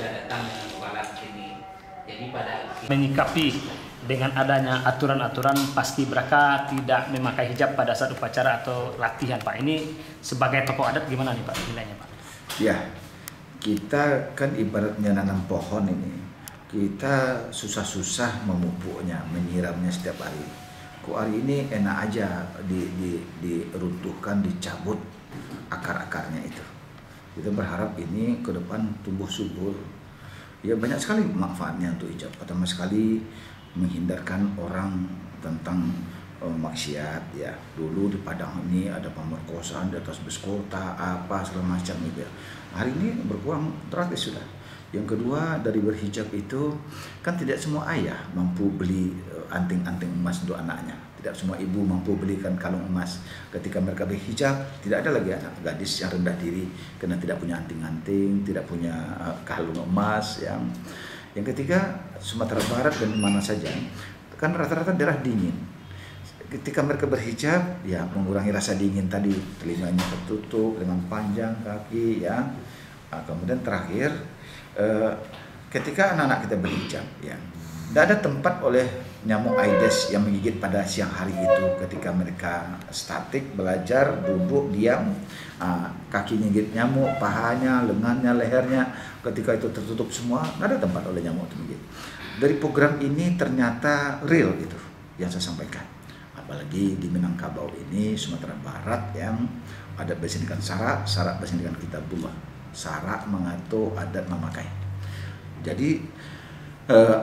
sudah datang dengan balap ini. Jadi pada menyikapi dengan adanya aturan-aturan paskibraka tidak memakai hijab pada saat upacara atau latihan, Pak. Ini sebagai tokoh adat gimana nih, Pak, nilainya, Pak? Ya, kita kan ibaratnya nanam pohon ini. Kita susah-susah memupuknya, menyiramnya setiap hari. Kok hari ini enak aja diruntuhkan, dicabut akar-akarnya itu. Kita berharap ini ke depan tumbuh subur. Ya banyak sekali manfaatnya untuk hijab. Pertama sekali menghindarkan orang tentang maksiat ya. Dulu di Padang ini ada pemerkosaan di atas bus kota, apa segala macam gitu ya. Hari ini berkurang drastis sudah. Yang kedua, dari berhijab itu kan tidak semua ayah mampu beli anting-anting emas untuk anaknya. Tidak semua ibu mampu belikan kalung emas. Ketika mereka berhijab, tidak ada lagi anak gadis yang rendah diri karena tidak punya anting-anting, tidak punya kalung emas. Yang ketiga, Sumatera Barat dan mana saja kan rata-rata daerah dingin. Ketika mereka berhijab, ya mengurangi rasa dingin tadi, telinganya tertutup, lengan panjang, kaki, ya. Kemudian terakhir, ketika anak-anak kita berhijab, ya, tidak ada tempat oleh nyamuk Aedes yang menggigit pada siang hari itu. Ketika mereka statik, belajar, duduk, diam, kakinya gigit nyamuk, pahanya, lengannya, lehernya, ketika itu tertutup semua, tidak ada tempat oleh nyamuk itu menggigit. Dari program ini ternyata real itu yang saya sampaikan. Apalagi di Minangkabau ini, Sumatera Barat yang adat bersindikan sarak bersindikan kitabullah. Sarak mengatur, adat memakai. Jadi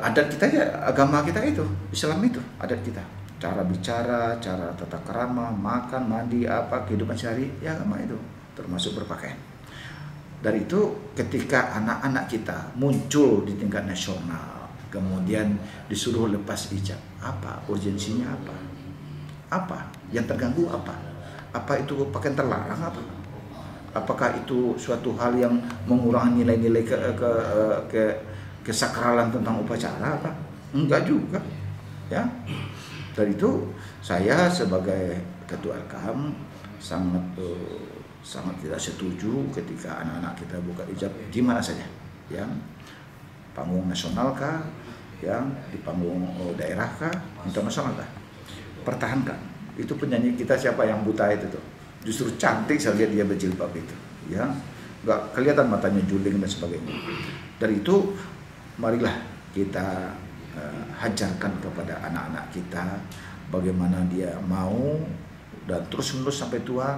adat kita ya, agama kita itu, Islam itu, adat kita. Cara bicara, cara tata krama, makan, mandi, apa, kehidupan sehari, ya agama itu, termasuk berpakaian. Dari itu ketika anak-anak kita muncul di tingkat nasional, kemudian disuruh lepas hijab, apa urgensinya apa? Apa yang terganggu apa? Apa itu pakaian terlarang apa? Apakah itu suatu hal yang mengurangi nilai-nilai kesakralan tentang upacara apa? Enggak juga, ya. Dari itu saya sebagai ketua Alkam sangat tidak setuju ketika anak-anak kita buka hijab di mana saja, ya. Panggung nasional kah, yang di panggung daerah kah, internasional kah? Pertahankan. Itu penyanyi kita siapa yang buta itu tuh. Justru cantik saya lihat dia berjilbab itu, ya. Nggak kelihatan matanya juling dan sebagainya. Dari itu marilah kita hajarkan kepada anak-anak kita bagaimana dia mau dan terus-menerus sampai tua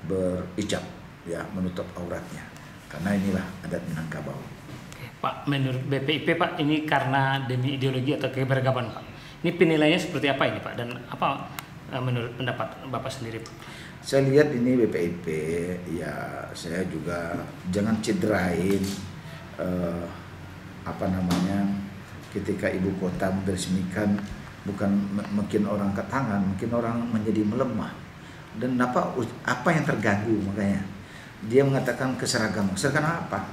berhijab, ya, menutup auratnya. Karena inilah adat Minangkabau. Pak, menurut BPIP, Pak, ini karena demi ideologi atau keberagaman, Pak. Ini penilaiannya seperti apa ini, Pak? Dan apa menurut pendapat Bapak sendiri, Pak? Saya lihat ini BPIP, ya saya juga jangan cederain ketika ibu kota diresmikan, bukan mungkin orang ke tangan, mungkin orang menjadi melemah. Dan apa yang terganggu, makanya dia mengatakan keseragaman. Keseragaman apa?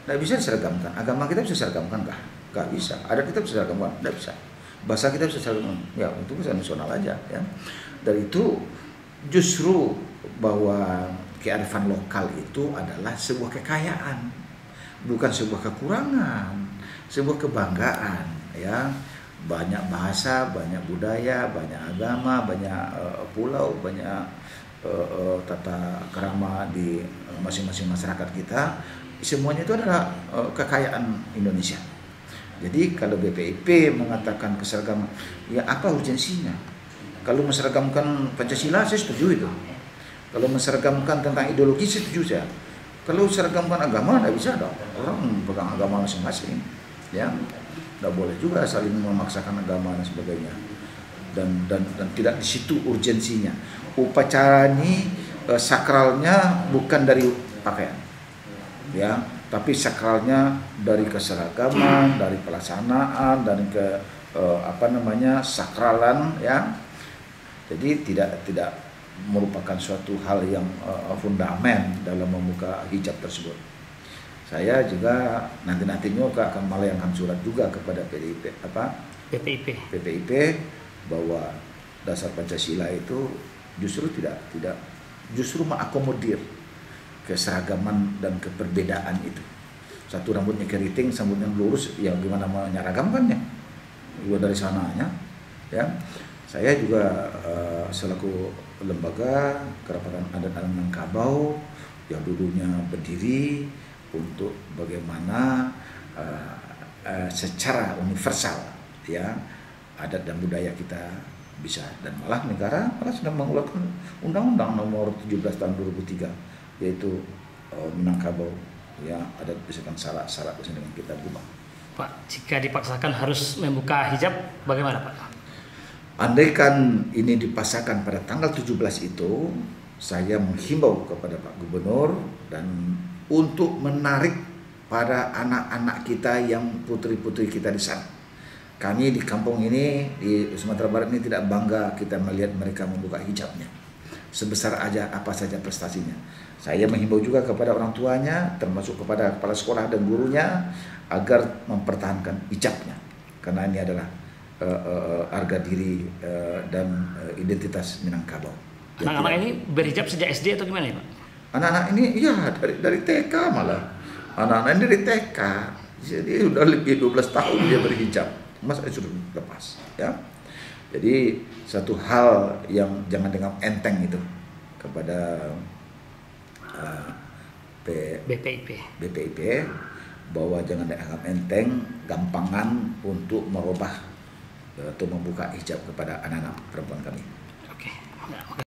Tidak bisa diseragamkan. Agama kita bisa diseragamkan kah? Gak bisa. Adat kita bisa diseragamkan? Tidak bisa. Bahasa kita bisa diseragamkan? Ya itu bisa nasional aja, ya. Dari itu justru bahwa kearifan lokal itu adalah sebuah kekayaan, bukan sebuah kekurangan, sebuah kebanggaan, ya. Banyak bahasa, banyak budaya, banyak agama, banyak pulau, banyak tata krama di masing-masing masyarakat kita. Semuanya itu adalah kekayaan Indonesia. Jadi kalau BPIP mengatakan keseragaman, ya apa urgensinya? Kalau menseragamkan Pancasila, saya setuju itu. Kalau menseragamkan tentang ideologi, saya setuju saya. Kalau seragamkan agama, tidak bisa dong. Orang pegang agama masing-masing, ya. Tidak boleh juga saling memaksakan agama dan sebagainya. Dan tidak di situ urgensinya. Upacara ini sakralnya bukan dari pakaian, ya, tapi sakralnya dari keseragaman, dari pelaksanaan, dan sakralan, ya. Jadi tidak merupakan suatu hal yang fundament dalam membuka hijab tersebut. Saya juga nanti-nantinya akan melayangkan surat juga kepada BPIP bahwa dasar Pancasila itu justru justru mengakomodir keseragaman dan keperbedaan itu. Satu rambutnya keriting, rambutnya lurus, ya gimana mau nyaragamkannya? Juga dari sananya, ya. Saya juga selaku lembaga kerapatan adat Minangkabau yang dulunya berdiri untuk bagaimana secara universal, ya, adat dan budaya kita bisa, dan malah negara sedang mengeluarkan undang-undang nomor 17 tahun 2003 yaitu Minangkabau, ya, adat misalkan syarat dengan kita berubah. Pak, jika dipaksakan harus membuka hijab, bagaimana Pak? Andaikan ini dipaksakan pada tanggal 17 itu, saya menghimbau kepada Pak Gubernur dan untuk menarik pada anak-anak kita yang putri-putri kita di sana. Kami di kampung ini, di Sumatera Barat ini tidak bangga kita melihat mereka membuka hijabnya. Sebesar aja apa saja prestasinya. Saya menghimbau juga kepada orang tuanya, termasuk kepada kepala sekolah dan gurunya, agar mempertahankan hijabnya. Karena ini adalah harga diri dan identitas Minangkabau. Anak-anak ini berhijab sejak SD atau gimana ya Pak? Anak-anak ini iya dari TK malah. Anak-anak ini dari TK. Jadi sudah lebih 12 tahun dia berhijab. Masa sudah lepas, ya. Jadi satu hal yang jangan dengan enteng itu kepada BPIP bahwa jangan dianggap enteng, gampangan untuk merubah atau membuka hijab kepada anak-anak perempuan kami. Oke.